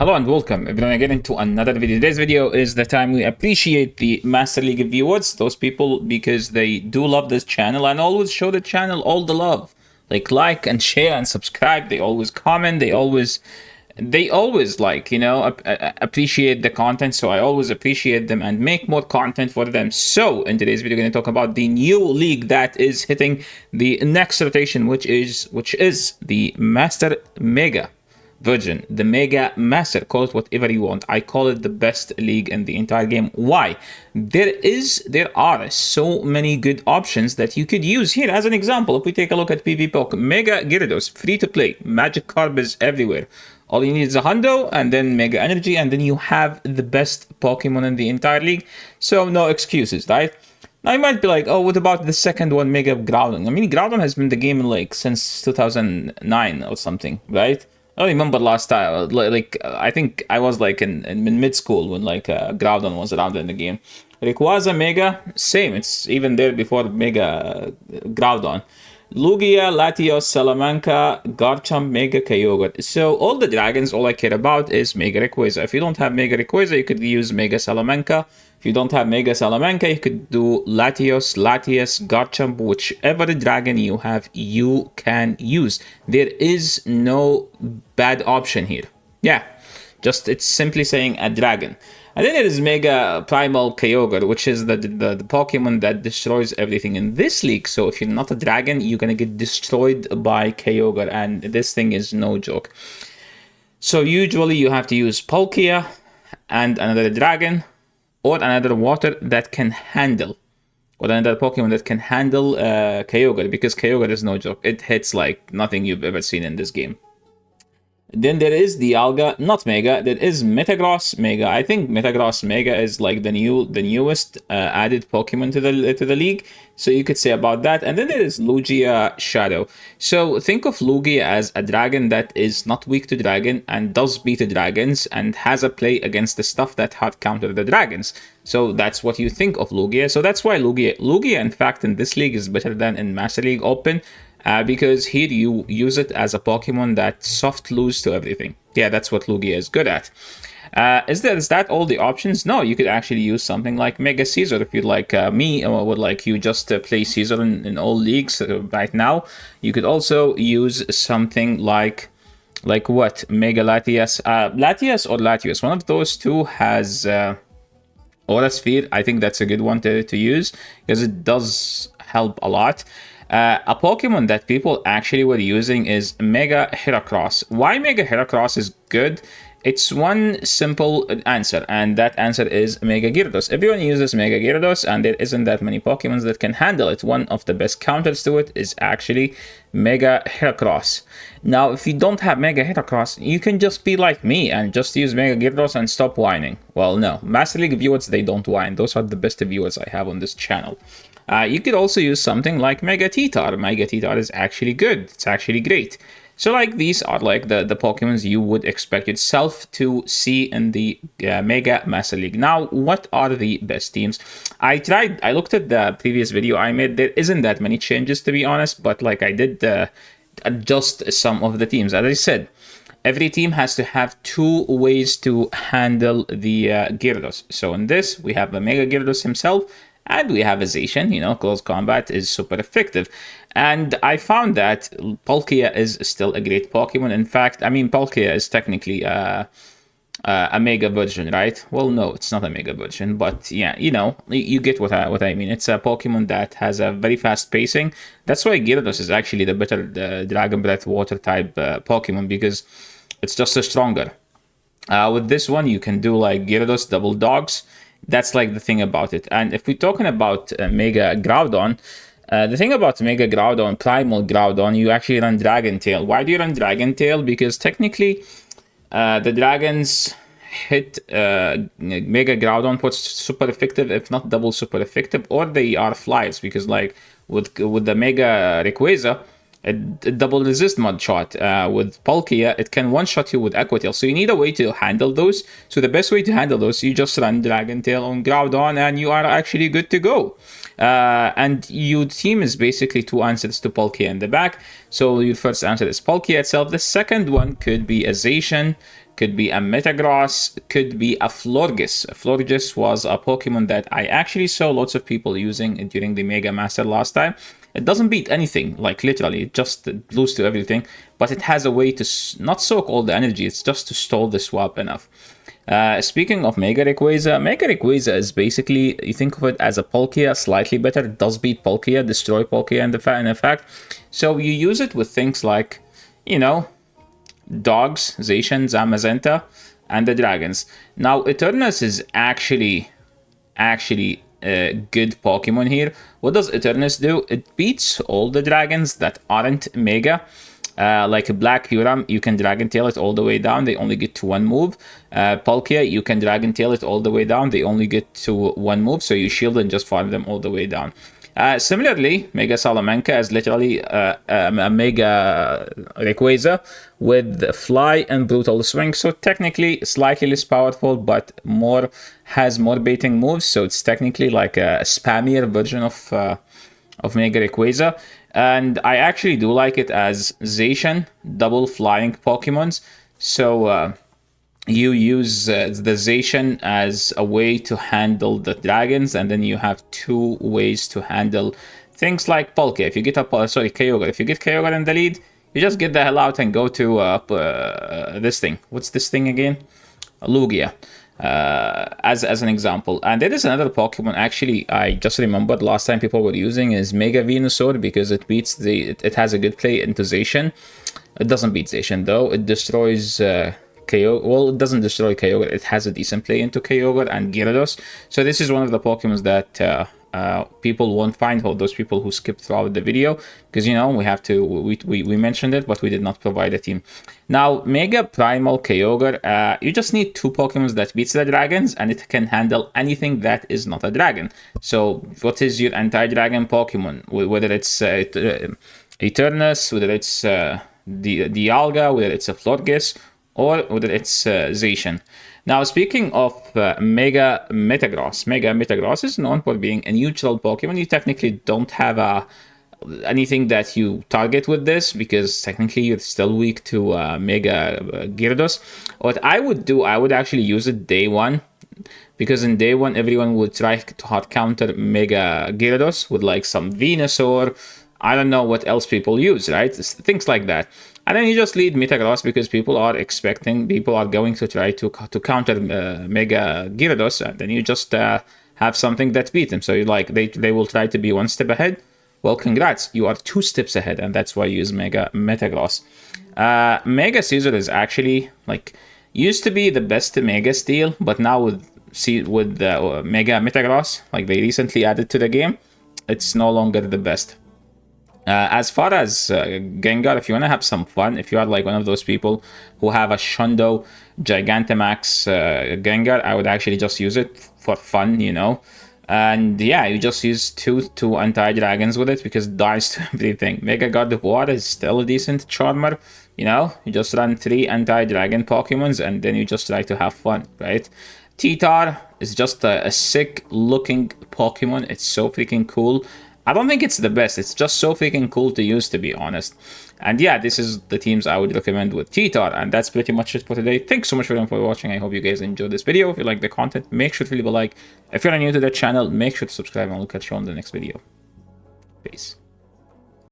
Hello and welcome. We're gonna get into another video. Today's video is the time we appreciate the Master League viewers, those people, because they do love this channel and always show the channel all the love. Like and share and subscribe. They always comment. They always appreciate the content. So I always appreciate them and make more content for them. So in today's video, we're gonna talk about the new league that is hitting the next rotation, which is the Master Mega version, the Mega Master. Call it whatever you want. I call it the best league in the entire game. Why? There are so many good options that you could use here. As an example, if we take a look at PvP, Mega Gyarados, free to play, magic carb is everywhere. All you need is a hundo and then Mega Energy, and then you have the best Pokemon in the entire league. So no excuses, right? Now you might be like, oh, what about the second one, Mega Groudon? I mean, Groudon has been in the game since 2009 or something, right? I remember last time, I think I was in mid school when Groudon was around in the game. Rayquaza Mega, same. It's even there before Mega Groudon. Lugia, Latios, Salamanca, Garchomp, Mega Kyogre. So all the dragons, all I care about is Mega Rayquaza. If you don't have Mega Rayquaza, you could use Mega Salamanca. If you don't have Mega Salamanca, you could do Latios, Garchomp, whichever dragon you have, you can use. There is no bad option here. Yeah, it's simply saying a dragon. And then there is Mega Primal Kyogre, which is the Pokemon that destroys everything in this league. So if you're not a dragon, you're gonna get destroyed by Kyogre, and this thing is no joke. So usually you have to use Palkia and another dragon, or another water that can handle, or another Pokemon that can handle Kyogre, because Kyogre is no joke. It hits like nothing you've ever seen in this game. Then there is the Alga, not Mega. There is Metagross Mega. I think Metagross Mega is like the newest added Pokemon to the league. So you could say about that. And then there is Lugia Shadow. So think of Lugia as a dragon that is not weak to dragon and does beat the dragons and has a play against the stuff that hard counter the dragons. So that's what you think of Lugia. So that's why Lugia, in fact, in this league is better than in Master League Open. Because here you use it as a Pokemon that soft lose to everything. Yeah, that's what Lugia is good at. Is that all the options? No, you could actually use something like Mega Caesar if you'd like me, or would like you just play Caesar in all leagues right now. You could also use something like what? Mega Latias. Latias or Latios. One of those two has Aura Sphere. I think that's a good one to use because it does help a lot. A Pokemon that people actually were using is Mega Heracross. Why Mega Heracross is good? It's one simple answer, and that answer is Mega Gyarados. Everyone uses Mega Gyarados, and there isn't that many Pokemons that can handle it. One of the best counters to it is actually Mega Heracross. Now, if you don't have Mega Heracross, you can just be like me and just use Mega Gyarados and stop whining. Well, no. Master League viewers, they don't whine. Those are the best viewers I have on this channel. You could also use something like Mega Titar. Mega Titar is actually good. It's actually great. So these are the Pokemons you would expect yourself to see in the Mega Master League. Now, what are the best teams? I looked at the previous video I made. There isn't that many changes, to be honest, but I did adjust some of the teams. As I said, every team has to have two ways to handle the Gyarados. So in this, we have the Mega Gyarados himself, and we have a Zacian. Close combat is super effective. And I found that Palkia is still a great Pokemon. In fact, I mean, Palkia is technically a Mega version, right? Well, no, it's not a Mega version. But yeah, you get what I mean. It's a Pokemon that has a very fast pacing. That's why Gyarados is actually the better Dragon Breath Water type Pokemon, because it's just stronger. With this one, you can do Gyarados Double Dogs. That's the thing about it. And if we're talking about Mega Groudon, the thing about Mega Groudon, Primal Groudon, you actually run Dragon Tail. Why do you run Dragon Tail? Because technically, the dragons hit Mega Groudon puts super effective, if not double super effective, or they are flies. Because with the Mega Rayquaza, it double resist mud shot. With Palkia, it can one shot you with Aqua Tail. So you need a way to handle those. So the best way to handle those, you just run Dragon Tail on Groudon, and you are actually good to go. And your team is basically two answers to Palkia in the back. So your first answer is Palkia itself. The second one could be a Zacian, could be a Metagross, could be a Florges. Florges was a Pokemon that I actually saw lots of people using during the Mega Master last time. It doesn't beat anything, like literally, it just glues to everything, but it has a way to not soak all the energy, it's just to stall the swap enough. Speaking of Mega Rayquaza is basically, you think of it as a Palkia, slightly better. It does beat Palkia, destroy Palkia in effect. So you use it with things like, you know, dogs, Zacian, Zamazenta, and the dragons. Now, Eternus is actually a good Pokemon here. What does Eternus do? It beats all the dragons that aren't Mega. Like a Black Huram, you can Dragon Tail it all the way down. They only get to one move. Palkia, you can Dragon Tail it all the way down. They only get to one move. So you shield and just farm them all the way down. Similarly, Mega Salamanca is literally a Mega Rayquaza with Fly and Brutal Swing. So technically slightly less powerful, but has more baiting moves. So it's technically like a spammier version of Mega Rayquaza. And I actually do like it as Zacian, double flying Pokemons. So you use the Zacian as a way to handle the dragons, and then you have two ways to handle things like Palkia. If you get Kyogre. If you get Kyogre in the lead, you just get the hell out and go to this thing. What's this thing again? Lugia. As an example. And there is another Pokemon, actually, I just remembered last time people were using is Mega Venusaur, because it beats it has a good play into Zacian. It doesn't beat Zacian though. It destroys Kyogre. Well, it doesn't destroy Kyogre. It has a decent play into Kyogre and Gyarados. So this is one of the Pokemons that people won't find, or those people who skip throughout the video, because, you know, we mentioned it, but we did not provide a team. Now, Mega Primal Kyogre, you just need two Pokemons that beats the dragons, and it can handle anything that is not a dragon. So what is your anti-dragon Pokemon? Whether it's Eternus, whether it's Dialga, whether it's a Florges, or whether it's Zacian. Now, speaking of Mega Metagross is known for being a neutral Pokemon. You technically don't have anything that you target with this, because technically you're still weak to Mega Gyarados. What I would do, I would actually use it day one, because in day one, everyone would try to hard counter Mega Gyarados with like some Venusaur. I don't know what else people use, right? Things like that. And then you just lead Metagross, because people are going to try to counter Mega Gyarados, and then you just have something that beat them. So you they will try to be one step ahead. Well, congrats, you are 2 steps ahead, and that's why you use Mega Metagross. Mega Caesar is actually used to be the best Mega Steel, but now with Mega Metagross, they recently added to the game, it's no longer the best. As far as Gengar, if you want to have some fun, if you are one of those people who have a Shundo Gigantamax Gengar, I would actually just use it for fun, you know. And yeah, you just use two anti-dragons with it, because it dies to everything. Mega God of War is still a decent charmer, you know. You just run 3 anti-dragon Pokemons, and then you just try to have fun, right? T-Tar is just a sick-looking Pokemon. It's so freaking cool. I don't think it's the best. It's just so freaking cool to use, to be honest. And yeah, this is the teams I would recommend with T-Tar. And that's pretty much it for today. Thanks so much for watching. I hope you guys enjoyed this video. If you like the content, make sure to leave a like. If you're new to the channel, make sure to subscribe, and we'll catch you on the next video. Peace.